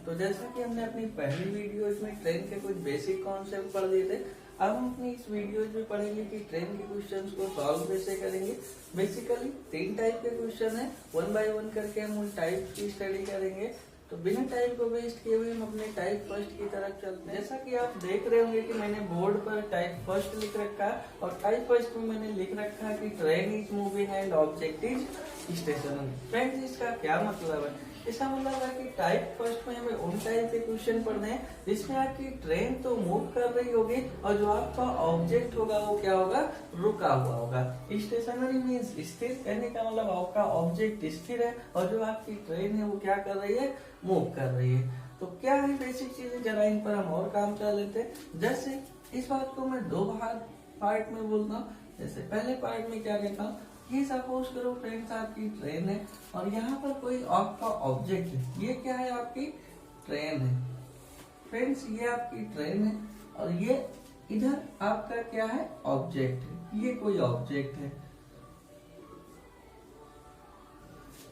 तो जैसा कि हमने अपनी पहली वीडियोज में ट्रेन के कुछ बेसिक कॉन्सेप्ट पढ़ लिए थे, अब हम अपनी इस वीडियोज में पढ़ेंगे कि ट्रेन के क्वेश्चंस को सॉल्व कैसे करेंगे। बेसिकली 3 टाइप के क्वेश्चन है, 1 बाय 1 करके हम उन टाइप की स्टडी करेंगे। तो बिना टाइप को वेस्ट किए हुए हम अपने टाइप फर्स्ट की तरफ चलते हैं। जैसा कि आप देख रहे होंगे कि मैंने बोर्ड पर टाइप फर्स्ट लिख रखा है और टाइप फर्स्ट में मैंने लिख रखा है कि train is moving and object is stationary. Friends, इसका क्या मतलब है? इसका मतलब है कि टाइप फर्स्ट में हमें उन टाइप के क्वेश्चन पढ़ने हैं जिसमें आपकी ट्रेन तो मूव कर रही होगी और जो आपका ऑब्जेक्ट होगा वो क्या होगा? रुका हुआ होगा। स्टेशनरी मीन्स स्थिर, कहने का मतलब आपका ऑब्जेक्ट स्थिर है और जो आपकी ट्रेन है वो क्या कर रही है? मूव कर रही है। तो क्या है बेसिक चीजें, जरा इन पर हम और काम कर लेते हैं। जैसे इस बात को मैं 2 पार्ट में बोलता हूँ। जैसे पहले पार्ट में क्या कहता हूँ, ये सपोज करो फ्रेंड्स आपकी ट्रेन है और यहाँ पर कोई आपका ऑब्जेक्ट है। ये क्या है? आपकी ट्रेन है। फ्रेंड्स, ये आपकी ट्रेन है और ये इधर आपका क्या है? ऑब्जेक्ट है। ये कोई ऑब्जेक्ट है।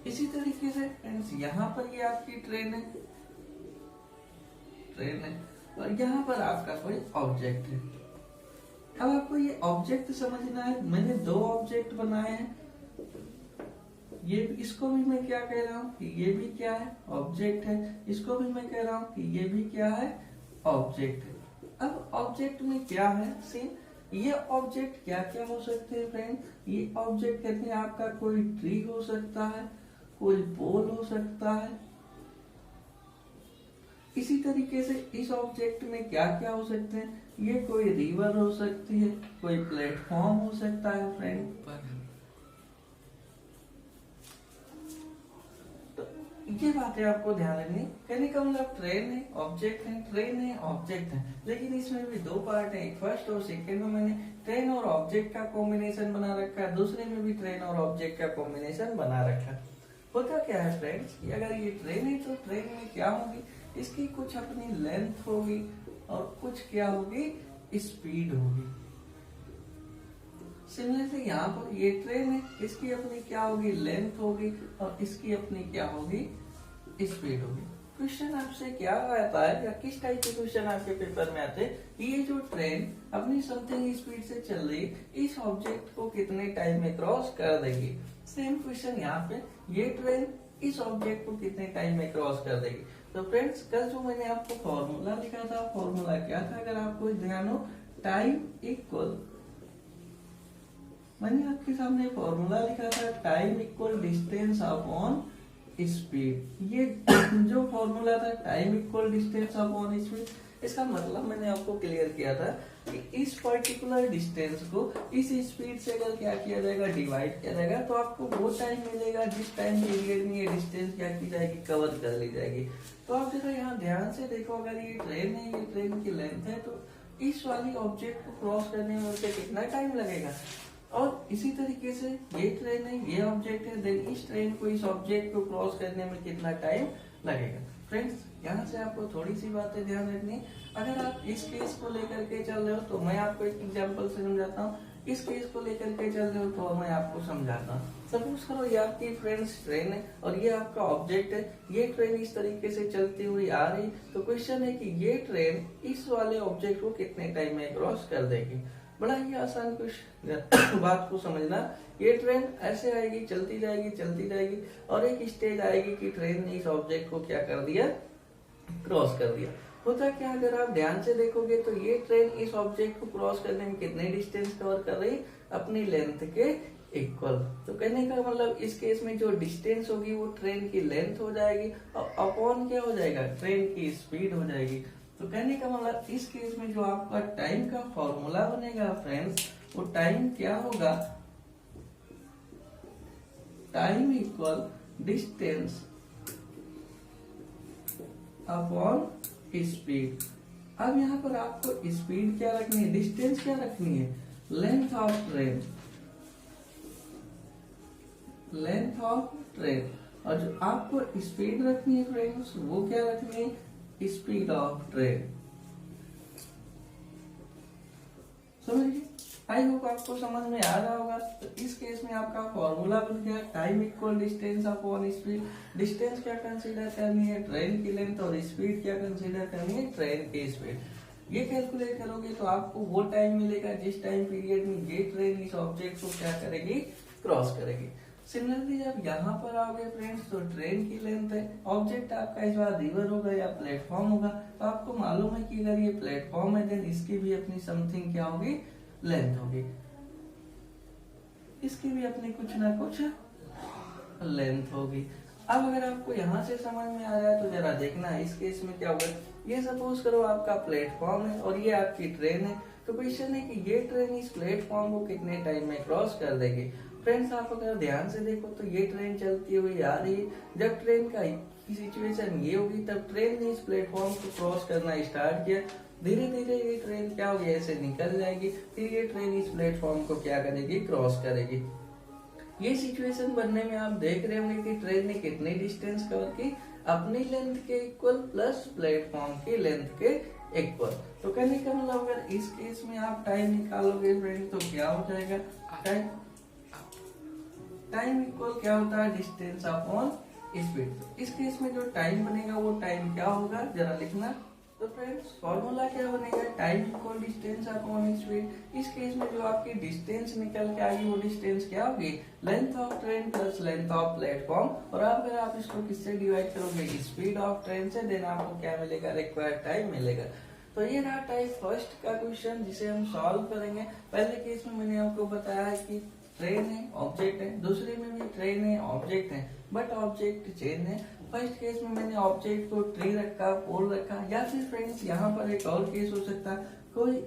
इसी तरीके से फ्रेंड्स यहाँ पर ये आपकी ट्रेन है और यहाँ पर आपका कोई ऑब्जेक्ट है। अब आपको ये ऑब्जेक्ट समझना है। मैंने 2 ऑब्जेक्ट बनाए हैं। ये इसको भी मैं क्या कह रहा हूँ कि ये भी क्या है? ऑब्जेक्ट है। इसको भी मैं कह रहा हूँ कि ये भी क्या है? ऑब्जेक्ट है। अब ऑब्जेक्ट में क्या है? सेम ये ऑब्जेक्ट क्या क्या हो सकते हैं फ्रेंड? ये ऑब्जेक्ट कहते हैं आपका कोई ट्री हो सकता है, कोई पोल हो सकता है। इसी तरीके से इस ऑब्जेक्ट में क्या क्या हो सकते हैं? ये कोई रिवर हो सकती है, कोई प्लेटफॉर्म हो सकता है फ्रेंड। तो ये बातें आपको ध्यान रखनी। कहने का मतलब ट्रेन है, ऑब्जेक्ट है, ट्रेन है, ऑब्जेक्ट है। लेकिन इसमें भी 2 पार्ट है। एक फर्स्ट और सेकेंड में मैंने ट्रेन और ऑब्जेक्ट का कॉम्बिनेशन बना रखा है, दूसरे में भी ट्रेन और ऑब्जेक्ट का कॉम्बिनेशन बना रखा है। होता क्या है फ्रेंड्स कि अगर ये ट्रेन है तो ट्रेन में क्या होगी? इसकी कुछ अपनी लेंथ होगी और कुछ क्या होगी? स्पीड होगी। सिमिलरली यहाँ पर ये ट्रेन है, इसकी अपनी क्या होगी? लेंथ होगी और इसकी अपनी क्या होगी? स्पीड होगी। क्वेश्चन आपसे क्या आता है या किस टाइप के क्वेश्चन आपके पेपर में आते हैं? ये जो ट्रेन अपनी समथिंग स्पीड से चल रही है, इस ऑब्जेक्ट को कितने टाइम में क्रॉस कर देगी? सेम क्वेश्चन यहाँ पे, ये ट्रेन इस ऑब्जेक्ट को कितने टाइम में क्रॉस कर देगी? तो फ्रेंड्स, कल जो मैंने आपको फॉर्मूला लिखा था, फॉर्मूला क्या था? अगर आपको ध्यान हो, टाइम इक्वल, मैंने आपके सामने फॉर्मूला लिखा था, time equal distance upon speed. ये जो फॉर्मूला था, time equal distance upon speed, इसका मतलब मैंने आपको क्लियर किया था कि इस पर्टिकुलर डिस्टेंस को इस स्पीड से अगर क्या किया जाएगा? डिवाइड किया जाएगा तो आपको वो टाइम मिलेगा जिस टाइम पीरियड में ये डिस्टेंस क्या की जाएगी? कवर कर ली जाएगी। तो आप जरा यहाँ ध्यान से देखो, अगर ये ट्रेन है, ये ट्रेन की लेंथ है, तो इस वाली ऑब्जेक्ट को क्रॉस करने में उसे कितना टाइम लगेगा? और इसी तरीके से ये ट्रेन है, ये ऑब्जेक्ट है, देन इस ट्रेन को इस ऑब्जेक्ट को क्रॉस करने में कितना टाइम लगेगा? फ्रेंड्स, यहाँ से आपको थोड़ी सी बातें ध्यान रखनी। अगर आप इस केस को लेकर के चल रहे हो तो मैं आपको एक एग्जांपल से समझाता हूँ, इस केस को लेकर के चल रहे हो तो मैं आपको समझाता हूँ। सपोज करो ये आपकी फ्रेंड्स ट्रेन है और ये आपका ऑब्जेक्ट है। ये ट्रेन इस तरीके से चलती हुई आ रही, तो क्वेश्चन है कि ये ट्रेन इस वाले ऑब्जेक्ट को कितने टाइम में क्रॉस कर देगी? बड़ा ही आसान कुछ बात को समझना। ये ट्रेन ऐसे आएगी, चलती जाएगी और एक स्टेज आएगी कि ट्रेन ने इस ऑब्जेक्ट को क्या कर दिया? क्रॉस कर दिया। होता क्या, अगर आप ध्यान से देखोगे तो ये ट्रेन इस ऑब्जेक्ट को क्रॉस करने में कितने डिस्टेंस कवर कर रही? अपनी लेंथ के इक्वल। तो कहने का मतलब इस केस में जो डिस्टेंस होगी वो ट्रेन की लेंथ हो जाएगी और अपॉन क्या हो जाएगा? ट्रेन की स्पीड हो जाएगी। तो कहने का मतलब इस केस में जो आपका टाइम का फॉर्मूला बनेगा फ्रेंड्स, वो टाइम क्या होगा? Time equal distance upon speed. अब यहाँ पर आपको स्पीड क्या रखनी है? डिस्टेंस क्या रखनी है? Length of train, length of train. और जो आपको स्पीड रखनी है फ्रेंड्स, वो क्या रखनी है? Speed of train. समझिए। आई होप आपको समझ में आ रहा होगा। तो इस केस में आपका फॉर्मूला बन गया time equal distance upon speed. Distance क्या कंसीडर करनी है, ट्रेन की लेंथ, और स्पीड क्या कंसीडर करनी है, ट्रेन की स्पीड। ये कैलकुलेट करोगे तो आपको वो टाइम मिलेगा जिस टाइम पीरियड में ये ट्रेन इस ऑब्जेक्ट को क्या करेगी, क्रॉस करेगी। सिमिलरली जब यहाँ पर आओगे फ्रेंड्स तो ट्रेन की लेंथ है, ऑब्जेक्ट आपका इस बार रिवर होगा या प्लेटफॉर्म होगा, तो आपको मालूम है कि अगर ये प्लेटफॉर्म है देन इसकी भी अपनी समथिंग क्या होगी, लेंथ होगी, इसकी भी अपनी कुछ ना कुछ लेंथ होगी। अब अगर आपको यहाँ से समझ में आ रहा है तो जरा देखना इस केस में क्या होगा। ये सपोज करो आपका प्लेटफॉर्म है और ये आपकी ट्रेन है, तो क्वेश्चन है कि ये ट्रेन इस प्लेटफॉर्म को कितने टाइम में क्रॉस कर देगी। फ्रेंड्स आप अगर ध्यान से देखो तो ये ट्रेन चलती हुई आ रही है, जब ट्रेन का सिचुएशन ये होगी तब ट्रेन ने इस प्लेटफॉर्म को क्रॉस करना स्टार्ट किया, धीरे धीरे ये ट्रेन क्या होगी, ऐसे निकल जाएगी, फिर ये ट्रेन इस प्लेटफॉर्म को क्या करेगी, क्रॉस करेगी। ये सिचुएशन बनने में आप देख रहे होंगे कि ट्रेन ने कितनी डिस्टेंस कवर की, अपनी लेंथ के इक्वल प्लस प्लेटफॉर्म की लेंथ के इक्वल। तो कहने का मतलब अगर इस केस में आप टाइम निकालोगे फ्रेंड तो क्या हो जाएगा, टाइम इक्वल क्या होता है, डिस्टेंस अपॉन स्पीड। इस केस में जो टाइम बनेगा वो टाइम क्या होगा, जरा लिखना। तो फ्रेंड्स फॉर्मूला क्या बनेगा, time equal distance upon speed. इस केस में जो आपकी डिस्टेंस निकल के आएगी वो डिस्टेंस क्या होगी, length of train plus length of platform. और अगर आप इसको किससे डिवाइड करोगे, स्पीड ऑफ ट्रेन से, देन आपको क्या मिलेगा, रिक्वायर्ड टाइम मिलेगा। तो ये रहा टाइप फर्स्ट का क्वेश्चन जिसे हम सॉल्व करेंगे। पहले केस में मैंने आपको बताया है कि ट्रेन है, ऑब्जेक्ट है, दूसरे में भी ट्रेन है, ऑब्जेक्ट है, बट ऑब्जेक्ट चेन है। फर्स्ट केस में मैंने ऑब्जेक्ट को ट्री रखा, पोल रखा, या फिर फ्रेंड्स यहाँ पर एक और केस हो सकता है, कोई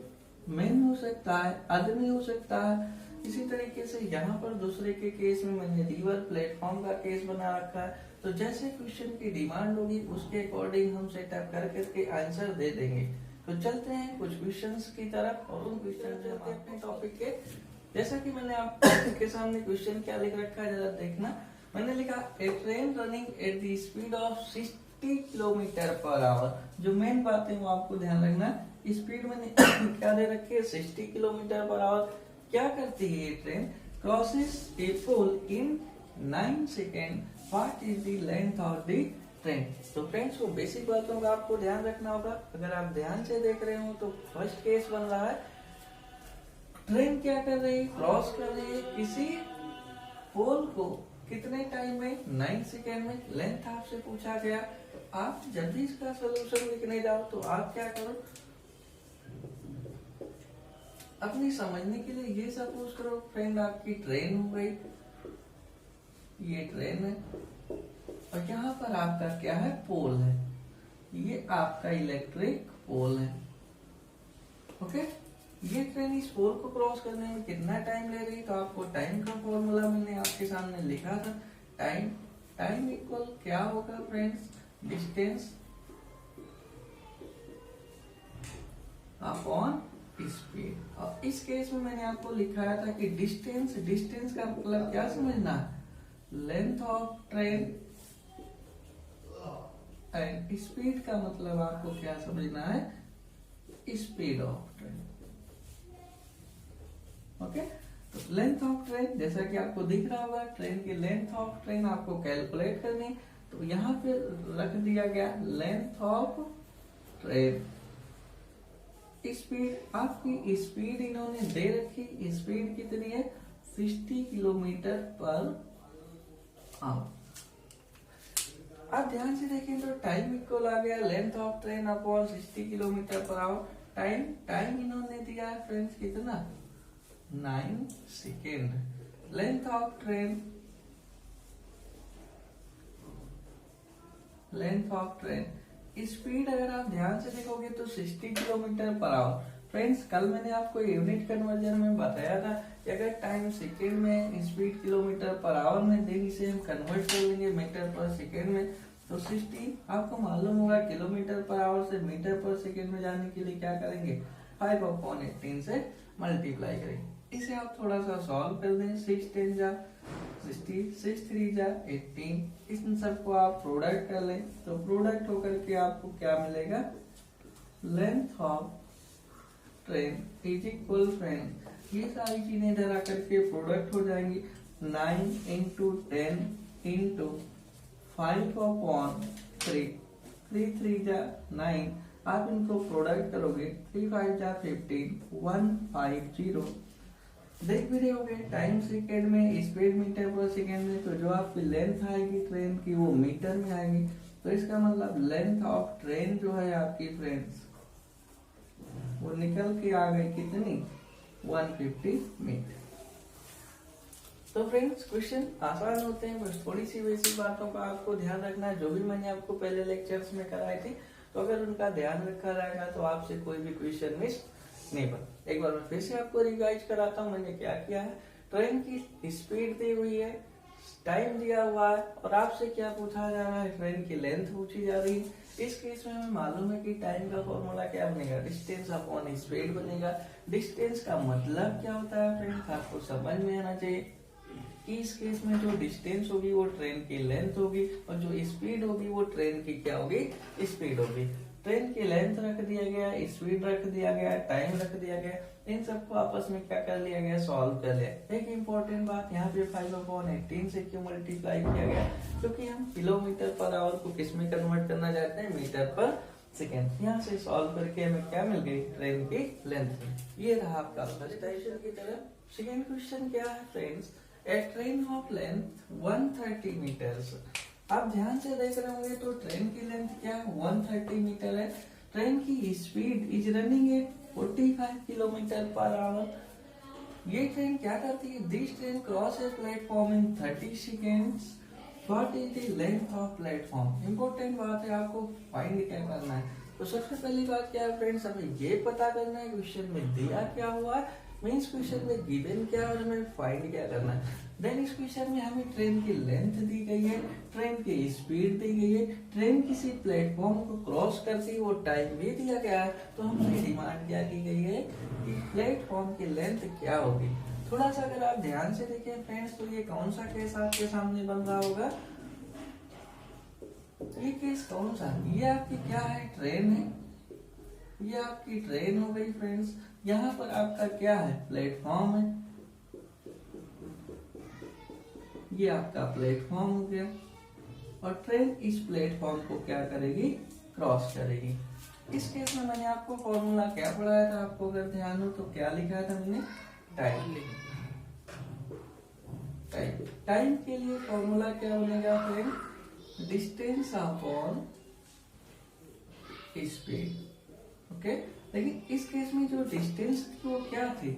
मैन हो सकता है, आदमी हो सकता है। इसी तरीके से यहाँ पर दूसरे के केस में मैंने रिवर प्लेटफॉर्म का केस बना रखा है। तो जैसे क्वेश्चन की डिमांड होगी उसके अकॉर्डिंग हम सेटअप कर करके आंसर दे देंगे। तो चलते हैं कुछ क्वेश्चंस की तरफ और उन क्वेश्चन जो अपने टॉपिक के, जैसा कि मैंने आपके सामने क्वेश्चन क्या लिख रखा है जरा देखना। मैंने लिखा a train running at the speed of 60 kilometre per hour. जो मेन बात है वो आपको ध्यान रखना, स्पीड मैंने क्या दे रखी है, 60 किलोमीटर पर आवर। क्या करती है ये train, crosses a pole in 9 second, what is the length of the train. तो फ्रेंड्स वो बेसिक बातों का आपको ध्यान रखना होगा। अगर आप ध्यान से देख रहे हो तो फर्स्ट केस बन रहा है, ट्रेन क्या कर रही है, क्रॉस कर रही है किसी पोल को कितने टाइम में, 9 सेकेंड में। लेंथ आपसे पूछा गया, तो आप जब भी इसका सोल्यूशन लिखने जाओ तो आप क्या करो, अपनी समझने के लिए ये सपोज करो फ्रेंड आपकी ट्रेन हो गई, ये ट्रेन है और यहाँ पर आपका क्या है, पोल है, ये आपका इलेक्ट्रिक पोल है। ओके, ये ट्रेन इस पोल को क्रॉस करने में कितना टाइम ले रही, तो आपको टाइम का फॉर्मूला मैंने आपके सामने लिखा था। टाइम इक्वल क्या होगा फ्रेंड्स, डिस्टेंस अपॉन स्पीड। और इस केस में मैंने आपको लिखाया था कि डिस्टेंस का मतलब क्या समझना, length of train, and speed का मतलब आपको क्या समझना है, स्पीड ऑफ ट्रेन। ओके, तो लेंथ ऑफ ट्रेन जैसा कि आपको दिख रहा होगा, ट्रेन की लेंथ ऑफ ट्रेन आपको कैलकुलेट करनी, तो यहाँ पे रख दिया गया लेंथ ऑफ ट्रेन। स्पीड, आपकी स्पीड इन्होंने दे रखी, स्पीड कितनी है, 60 किलोमीटर पर आवर। आप ध्यान से देखें तो टाइम इक्वल आ गया length of train upon 60 kilometre per our. Time इन्होंने दिया है फ्रेंड्स कितना, 9 second. Length of train speed अगर आप ध्यान से देखोगे तो 60 किलोमीटर पर आवर। फ्रेंड्स कल मैंने आपको यूनिट कन्वर्जन में बताया था कि अगर टाइम सेकेंड में, स्पीड किलोमीटर पर आवर में, देन इसे हम कन्वर्ट कर लेंगे मीटर पर सेकेंड में। तो 60 आपको मालूम होगा किलोमीटर पर आवर से मीटर पर सेकेंड में जाने के लिए क्या करेंगे, 5/18 से मल्टीप्लाई करेंगे। इसे आप थोड़ा सा सॉल्व कर दें, 6 10 जा 60, 6 3 जा 18, इन सबको आप प्रोडक्ट कर लें तो प्रोडक्ट होकर के आपको क्या मिलेगा, length of train is equal friend, ये सारी चीजें इधर आकर के प्रोडक्ट हो जाएंगी 9 इंटू 10 इंटू 5/3, 3 3 जा 9, आप इनको प्रोडक्ट करोगे 3 5 जा 15, 150। देख भी रहे होगे टाइम सेकेंड में, स्पीड मीटर पर सेकेंड में, तो जो आपकी लेंथ आएगी ट्रेन की वो मीटर में आएगी। तो इसका मतलब लेंथ ऑफ ट्रेन जो है आपकी फ्रेंड्स वो निकल के आ गई कितनी, 150 मीटर। तो फ्रेंड्स क्वेश्चन आसान होते हैं, बस थोड़ी सी बेसिक बातों का आपको ध्यान रखना है, जो भी मैंने आपको पहले लेक्चर्स में कराए थे, तो अगर उनका ध्यान रखा रहेगा तो आपसे कोई भी क्वेश्चन मिस नहीं बन। एक बार मैं फिर से आपको रिवाइज कराता हूँ मैंने क्या किया है। ट्रेन की स्पीड दी हुई है, टाइम दिया हुआ है, और आपसे क्या पूछा जा रहा है, ट्रेन की लेंथ पूछी जा रही है। इस केस में हमें मालूम है कि टाइम का फॉर्मूला क्या बनेगा, डिस्टेंस अपॉन स्पीड बनेगा। डिस्टेंस का मतलब क्या होता है फ्रेंड्स, आपको समझ में आना चाहिए कि इस केस में जो डिस्टेंस होगी वो ट्रेन की लेंथ होगी, और जो स्पीड होगी वो ट्रेन की क्या होगी, स्पीड होगी। ट्रेन की लेंथ रख दिया गया, स्पीड रख दिया गया, टाइम रख दिया गया, इन सबको आपस में क्या कर लिया गया, सॉल्व कर लिया। एक इंपॉर्टेंट बात, यहाँ पे 5/18 से क्यों मल्टीप्लाई किया गया, क्योंकि हम किलोमीटर पर आवर को किस में कन्वर्ट करना चाहते हैं, मीटर पर सेकेंड। यहाँ से सॉल्व करके हमें क्या मिल गई, ट्रेन की लेंथ। ये रहा आपका फर्स्ट क्वेश्चन की तरफ। सेकेंड क्वेश्चन क्या है friends, a train of length 130 metres. आप ध्यान से देख रहे होंगे तो ट्रेन की लेंथ क्या है, 130 मीटर है। ट्रेन की speed is running at 45 kilometre per our. ये ट्रेन क्या करती है, this train cross a platform in 30 seconds. What is the length of platform. Important बात है, आपको फाइंड क्या करना है। तो सबसे पहली बात क्या है फ्रेंड्स, हमें ये पता करना है क्वेश्चन में दिया क्या हुआ है, मीन्स क्वेश्चन में गिवन क्या है और हमें फाइंड क्या करना है। देन इस क्वेश्चन में हमें ट्रेन की लेंथ दी गई है, ट्रेन की स्पीड दी गई है, ट्रेन किसी प्लेटफॉर्म को क्रॉस करती है वो टाइम भी दिया गया है। तो हमसे डिमांड क्या की गई है कि प्लेटफॉर्म की लेंथ क्या होगी। थोड़ा सा अगर आप ध्यान से देखें फ्रेंड्स, तो ये कौन सा केस आपके सामने बन रहा होगा, ये केस कौन सा, ये आपकी क्या है, ट्रेन है, ये आपकी ट्रेन हो गई फ्रेंड्स। यहाँ पर आपका क्या है, प्लेटफॉर्म है, ये आपका प्लेटफॉर्म हो गया, और ट्रेन इस प्लेटफॉर्म को क्या करेगी, क्रॉस करेगी। इस केस में मैंने आपको फॉर्मूला क्या पढ़ाया था, आपको अगर ध्यान हो तो क्या लिखा था मैंने, टाइम टाइम टाइम के लिए फॉर्मूला क्या बनेगा friend, distance upon speed. Okay, लेकिन इस केस में जो डिस्टेंस थी वो क्या थी,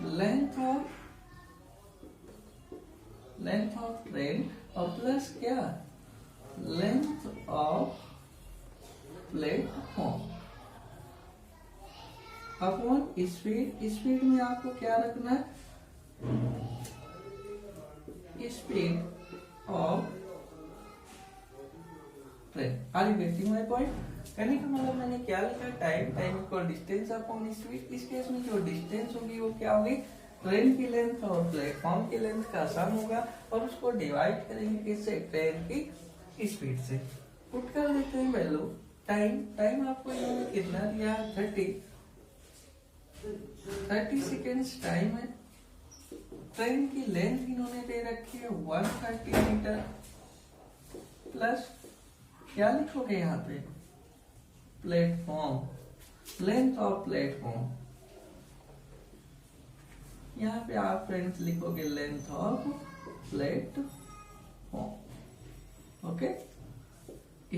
लेंथ ऑफ ट्रेन, और प्लस क्या, length of platform upon speed. Speed में आपको क्या रखना है, speed of train. Are you getting my point. कहने का मतलब मैंने क्या लिखा, time equal distance upon speed. इस केस में जो डिस्टेंस होगी वो क्या होगी, ट्रेन की लेंथ और प्लेटफॉर्म की लेंथ का सम होगा, और उसको डिवाइड करेंगे किससे, ट्रेन की स्पीड से। पुट कर देते हैं वैल्यू। टाइम आपको इन्होंने कितना दिया, 30 सेकेंड्स टाइम है। ट्रेन की लेंथ इन्होंने दे रखी है 130 मीटर, प्लस क्या लिखोगे यहाँ पे, प्लेटफॉर्म, लेंथ ऑफ प्लेटफॉर्म। यहाँ पे आप फ्रेंड्स लिखोगे length of platform. Okay,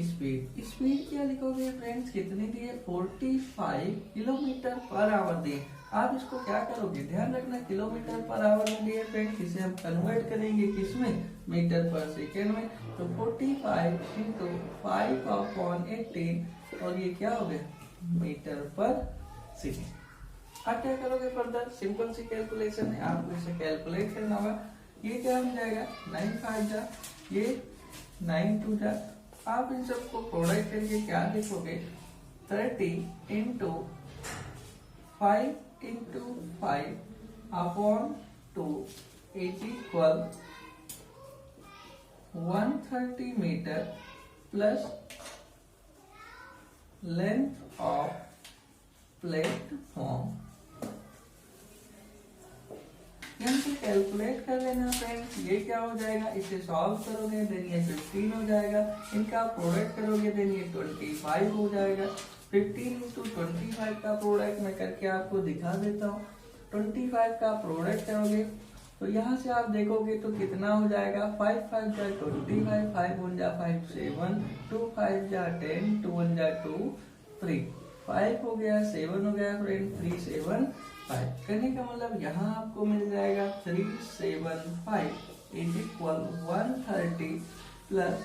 speed क्या लिखोगे फ्रेंड्स, कितनी दी है, 45 किलोमीटर पर आवर दिए। आप इसको क्या करोगे, ध्यान रखना, किलोमीटर पर आवर में दिए फ्रेंड्स, इसे हम कन्वर्ट करेंगे किसमें, मीटर पर सेकेंड में। तो 45 इंटू 5/18, और ये क्या हो गया, मीटर पर सेकेंड। आप क्या करोगे फर्दर, सिंपल सी कैलकुलेशन है, आपको इसे कैलकुलेट करना होगा। ये क्या हो जाएगा, 9 5 जा, ये 9 2 जा। आप इन सबको प्रोडक्ट करके क्या लिखोगे, 30 into 5 into 5 upon 2 is equal 130 metre plus length of platform. यहाँ से कैलकुलेट कर लेना फ्रेंड्स, ये क्या हो जाएगा, इसे सॉल्व करोगे देन ये 15 हो जाएगा, इनका प्रोडक्ट करोगे देन ये 25 हो जाएगा। 15 इंटू 25 का प्रोडक्ट मैं करके आपको दिखा देता हूँ। 25 का प्रोडक्ट करोगे तो यहाँ से आप देखोगे तो कितना हो जाएगा, 5 5 जा 25, 5 1 जा 5 7, 2 5 जा 10, 2 1 जा 2 3, 5 हो गया, 7 हो गया फ्रेंड, 3 7 5। करने का मतलब यहाँ आपको मिल जाएगा 375 is equal 130 plus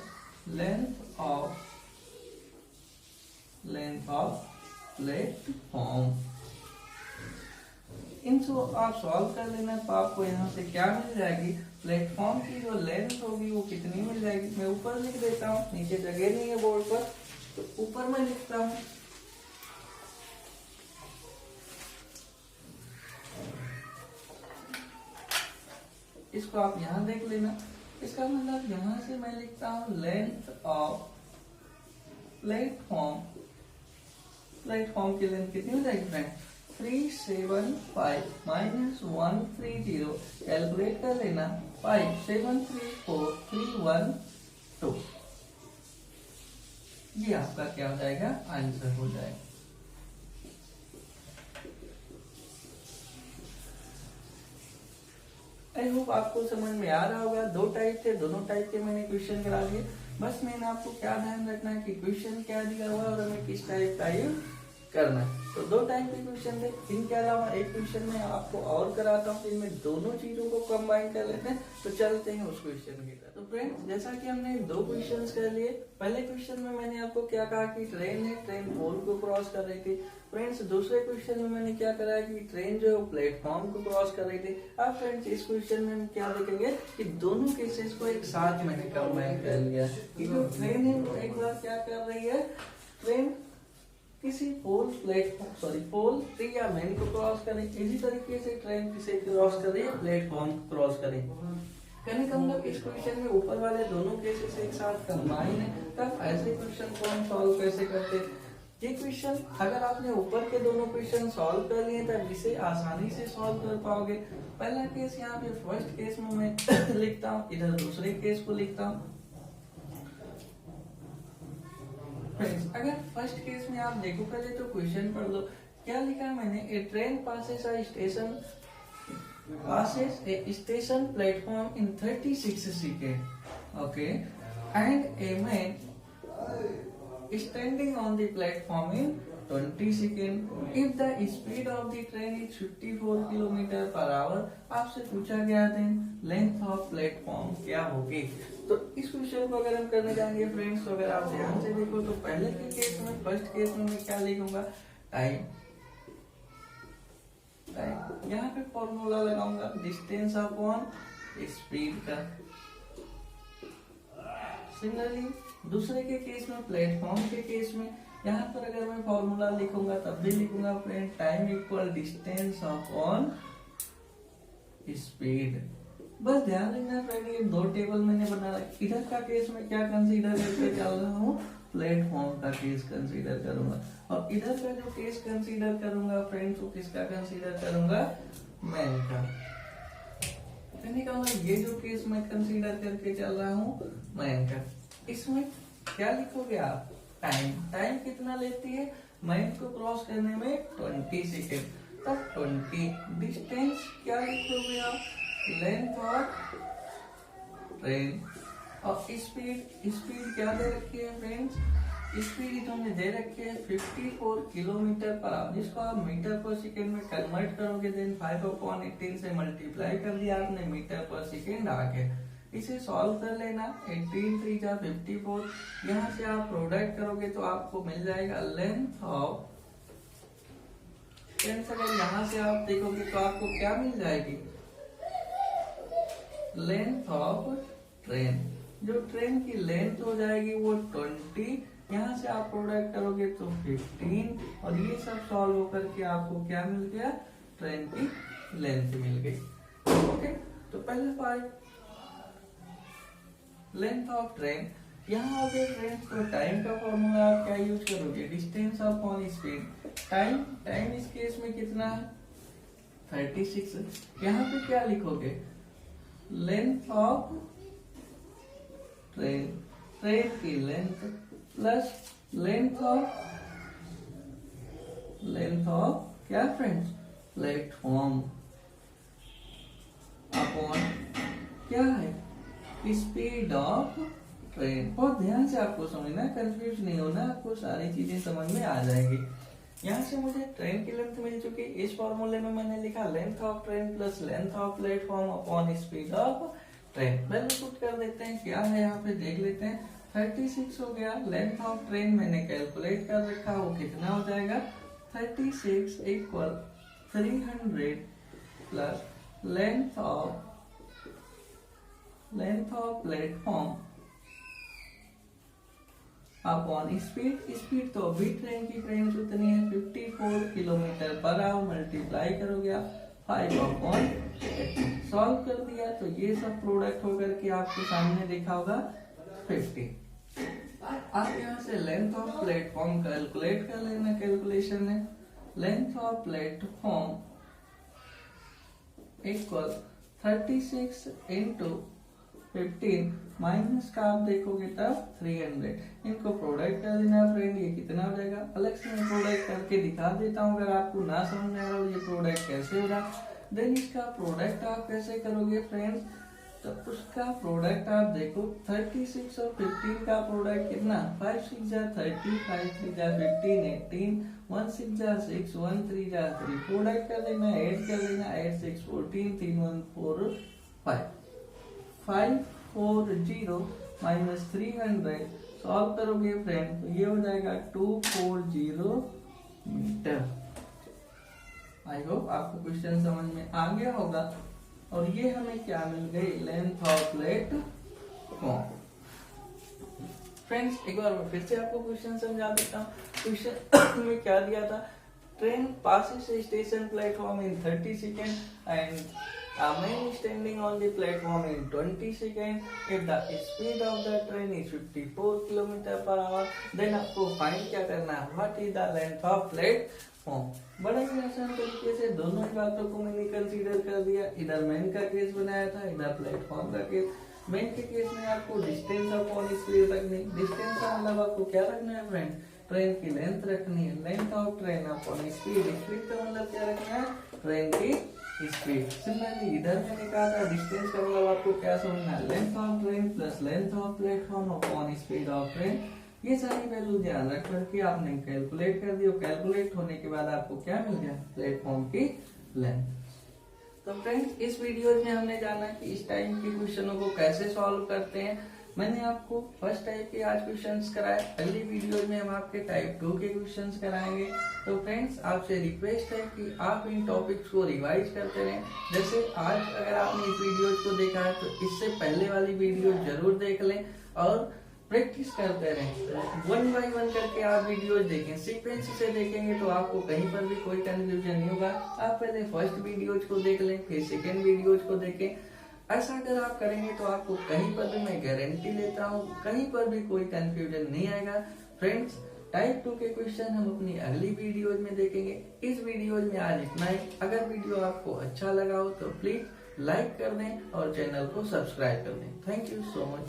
length of platform. इनको आप सॉल्व कर लेना तो आपको यहाँ से क्या मिल जाएगी, प्लेटफॉर्म की जो लेंथ होगी वो कितनी मिल जाएगी। मैं ऊपर लिख देता हूँ, नीचे जगह नहीं है बोर्ड पर, तो ऊपर मैं लिखता हूँ। इसको आप यहाँ देख लेना। इसका मतलब यहाँ से मैं लिखता हूँ लेंथ ऑफ प्लेटफॉर्म। प्लेटफॉर्म की लेंथ कितनी हो जाएगी फ्रेंड, 375 माइनस 130, कैलकुलेट कर लेना, 5734312। ये आपका क्या हो जाएगा, आंसर हो जाएगा। आई होप आपको समझ में आ रहा होगा। 2 टाइप थे, दोनों टाइप के मैंने क्वेश्चन करा दिए। बस मैंने आपको क्या ध्यान रखना है कि क्वेश्चन क्या दिया हुआ है और हमें किस टाइप का यूज करना है। तो 2 टाइप के क्वेश्चन थे, इनके अलावा एक क्वेश्चन में आपको और कराता हूँ, इनमें दोनों चीजों को कंबाइन कर लेते हैं। तो चलते हैं उस क्वेश्चन की तरफ। तो फ्रेंड्स जैसा कि हमने 2 क्वेश्चंस कर लिए। पहले क्वेश्चन में मैंने आपको क्या कहा कि ट्रेन है, ट्रेन पोल को क्रॉस कर रही थी। फ्रेंड्स दूसरे क्वेश्चन में मैंने क्या करा कि ट्रेन जो है प्लेटफॉर्म को क्रॉस कर रही थी। अब फ्रेंड्स इस क्वेश्चन में हम क्या देखेंगे कि दोनों केसेस को एक साथ मैंने कंबाइन कर लिया कि जो ट्रेन है वो एक बार क्या कर रही है, ट्रेन किसी पोल ट्री या मेन को क्रॉस करें। इसी तरीके से ट्रेन किसे क्रॉस कर रही है, प्लेटफॉर्म क्रॉस करें। कहने का मतलब इस क्वेश्चन में ऊपर वाले दोनों केसेस एक साथ कंबाइन है। तब ऐसे क्वेश्चन को हम सॉल्व कैसे करते हैं। ये क्वेश्चन अगर आपने ऊपर के दोनों क्वेश्चन सॉल्व कर लिए तब इसे आसानी से सॉल्व कर पाओगे। पहला केस यहाँ पे फर्स्ट केस में मैं लिखता हूँ, इधर दूसरे केस को लिखता हूँ। अगर फर्स्ट केस में आप देखो, पहले तो क्वेश्चन पढ़ लो। क्या लिखा है मैंने, ए train passes a station platform in 36 seconds, okay, and a man standing on the platform in 20 seconds. If the speed of the train is 54 km/h, आपसे पूछा गया था लेंथ ऑफ प्लेटफॉर्म क्या होगी। तो इस क्वेश्चन को अगर हम करने जाएंगे फ्रेंड्स, तो अगर आप ध्यान से देखो तो पहले के केस में, फर्स्ट केस में मैं क्या लिखूंगा, टाइम। यहाँ पे फॉर्मूला लगाऊंगा डिस्टेंस अपॉन स्पीड का। सिमिलरली दूसरे के केस में, प्लेटफॉर्म के केस में, यहाँ पर अगर मैं फॉर्मूला लिखूंगा तब भी लिखूंगा friend time equal distance upon speed. बस ध्यान रखना फ्रेंड, ये 2 टेबल मैंने बना रखा। इधर का केस में क्या कंसीडर करके चल रहा हूँ, प्लेटफॉर्म का केस कंसीडर करूंगा, और इधर का जो केस कंसीडर करूंगा फ्रेंड्स वो किसका कंसीडर करूंगा, मैन का। ये जो केस मैं कंसीडर करके चल रहा हूँ मैन का। इसमें क्या लिखोगे आप, टाइम कितना लेती है मैन को क्रॉस करने में, 20 सेकेंड। तब 20 डिस्टेंस क्या लिखोगे आप, लेंथ ऑफ ट्रेन, और स्पीड क्या दे रखी है फ्रेंड्स, स्पीड तुमने दे रखी है 54 km/h, जिसको आप मीटर पर सेकेंड में कन्वर्ट करोगे देन 5/18 से मल्टीप्लाई कर दिया आपने, मीटर पर सेकेंड आ गया। इसे सॉल्व कर लेना, 18 3 जा 54, यहाँ से आप प्रोडक्ट करोगे तो आपको मिल जाएगा लेंथ ऑफ। अगर यहाँ से आप देखोगे तो आपको क्या मिल जाएगी, लेंथ ऑफ ट्रेन। जो ट्रेन की लेंथ हो जाएगी वो 20, यहाँ से आप प्रोडक्ट करोगे तो 15, और ये सब सॉल्व होकर के आपको क्या मिल गया, ट्रेन की लेंथ मिल गई। ओके, तो पहला पार्ट लेंथ ऑफ ट्रेन, यहाँ हो गया फ्रेंड्स, तो टाइम का फॉर्मूला आप क्या यूज करोगे, डिस्टेंस अपॉन स्पीड। टाइम इस केस में कितना है 36। यहाँ पे क्या लिखोगे, लेंथ ऑफ ट्रेन की लेंथ प्लस लेंथ ऑफ क्या फ्रेंड्स, प्लेटफॉर्म अपॉन क्या है, स्पीड ऑफ ट्रेन। बहुत ध्यान से आपको समझना, कंफ्यूज नहीं होना, आपको सारी चीजें समझ में आ जाएगी। यहाँ से मुझे ट्रेन की लेंथ मिल चुकी, इस फॉर्मूले में मैंने लिखा length of train plus length of platform upon speed of train. पहले पुट कर देते हैं, क्या है यहाँ पे देख लेते हैं। 36 हो गया, लेंथ ऑफ ट्रेन मैंने कैलकुलेट कर रखा, वो कितना हो जाएगा 36 equal 300 plus length of platform upon speed तो अभी ट्रेन की कितनी है 54 किलोमीटर पर आवर, मल्टीप्लाई करोगे आप 5/8। सॉल्व कर दिया तो ये सब प्रोडक्ट होकर के आपके सामने देखा होगा 50। आप यहाँ से लेंथ ऑफ प्लेटफॉर्म कैलकुलेट कर लेना, कैलकुलेशन है length of platform equal 36 into 15 minus का आप देखोगे तब 300। इनको प्रोडक्ट कर देना फ्रेंड, ये कितना हो जाएगा, अलग से मैं प्रोडक्ट करके दिखा देता हूँ, अगर आपको ना समझ में आ रहा हो ये प्रोडक्ट कैसे हो रहा। देन इसका प्रोडक्ट आप कैसे करोगे फ्रेंड्स, तो उसका प्रोडक्ट आप देखो 36 और 15 का प्रोडक्ट कितना, 5 6 जा 30, 5 3 जा 15, 18, 1 6 जा 6, 1 3 जा 3, प्रोडक्ट कर देना, ऐड कर देना, 8 6 14, 3 1 4 5, 540 माइनस 300 सॉल्व करोगे फ्रेंड तो ये हो जाएगा 240 मीटर। आई होप आपको क्वेश्चन समझ में आ गया होगा। और ये हमें क्या मिल गई, लेंथ ऑफ प्लेटफॉर्म। फ्रेंड्स एक बार मैं फिर से आपको क्वेश्चन समझा देता हूँ। क्वेश्चन में क्या दिया था, train passes a station platform in 30 seconds and a man is standing on the platform in 20 seconds. If the speed of the train is 54 km per hour, then आपको फाइंड क्या करना है, what is the length of platform। बड़ा ही आसान तरीके से दोनों ही बातों को मैंने कंसीडर कर दिया, इधर मैन का केस बनाया था, इधर प्लेटफॉर्म का केस। मैन के केस में आपको डिस्टेंस अपॉन स्पीड रखनी, डिस्टेंस का मतलब आपको क्या रखना है फ्रेंड, ट्रेन की लेंथ रखनी है, length of train upon speed, speed का मतलब क्या रखना है, ट्रेन की स्पीड। सिमिलरली इधर मैंने कहा था डिस्टेंस का मतलब आपको क्या समझना है, length of train plus length of platform upon speed of train. ये सारी वैल्यू ध्यान रख करके आपने कैलकुलेट कर दी, कैलकुलेट होने के बाद आपको क्या मिल गया, प्लेटफॉर्म की लेंथ। तो फ्रेंड्स इस वीडियो में हमने जाना कि इस टाइप के क्वेश्चनों को कैसे सॉल्व करते हैं। मैंने आपको फर्स्ट टाइप के आज क्वेश्चंस कराए, अगली वीडियो में हम आपके टाइप 2 के क्वेश्चंस कराएंगे। तो फ्रेंड्स आपसे रिक्वेस्ट है कि आप इन टॉपिक्स को रिवाइज करते रहें। जैसे आज अगर आपने इस वीडियो को देखा है तो इससे पहले वाली वीडियो जरूर देख लें और प्रैक्टिस करते रहें। 1 बाय 1 करके आप वीडियो देखें, सीक्वेंस से देखेंगे तो आपको कहीं पर भी कोई कंफ्यूजन नहीं होगा। आप पहले फर्स्ट वीडियोज को देख लें, फिर सेकेंड वीडियोज को देखें। ऐसा अगर आप करेंगे तो आपको कहीं पर भी, मैं गारंटी लेता हूँ, कहीं पर भी कोई कंफ्यूजन नहीं आएगा। फ्रेंड्स टाइप 2 के क्वेश्चन हम अपनी अगली वीडियोज में देखेंगे। इस वीडियोज में आज इतना ही। अगर वीडियो आपको अच्छा लगा हो तो प्लीज लाइक कर दें और चैनल को सब्सक्राइब कर दें। Thank you so much.